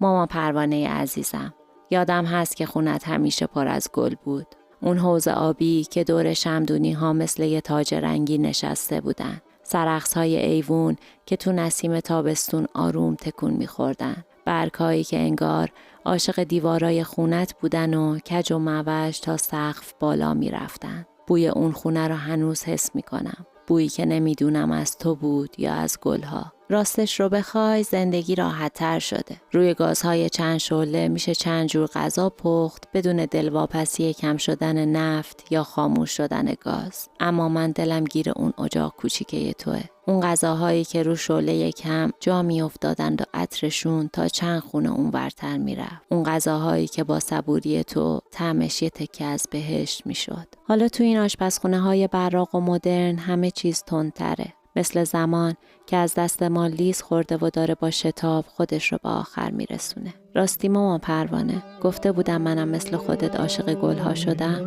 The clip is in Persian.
ماما پروانه عزیزم، یادم هست که خونت همیشه پر از گل بود. اون حوض آبی که دور شمدونی ها مثل یه تاج رنگی نشسته بودن. سرخس های ایوون که تو نسیم تابستون آروم تکون میخوردن. برگ‌هایی که انگار عاشق دیوارای خونت بودن و کج و موج تا سقف بالا میرفتن. بوی اون خونه رو هنوز حس میکنم. بویی که نمیدونم از تو بود یا از گلها. راستش رو بخوای زندگی راحت تر شده. روی گازهای چند شعله میشه چند جور غذا پخت بدون دلواپسی کم شدن نفت یا خاموش شدن گاز. اما من دلم گیر اون اجاق کوچیکه توئه. اون غذاهایی که رو شعله کم جا می افتادند و عطرشون تا چند خونه اون ورتر می رفت. اون غذاهایی که با صبوری تو طعمش یه تکه از بهشت می شد. حالا تو این آشپزخونه های براق و مدرن همه چیز تندتره. مثل زمان که از دست ما لیز خورده و داره با شتاب خودش رو به آخر می رسونه. راستی ماما پروانه، گفته بودم منم مثل خودت عاشق گلها شدم؟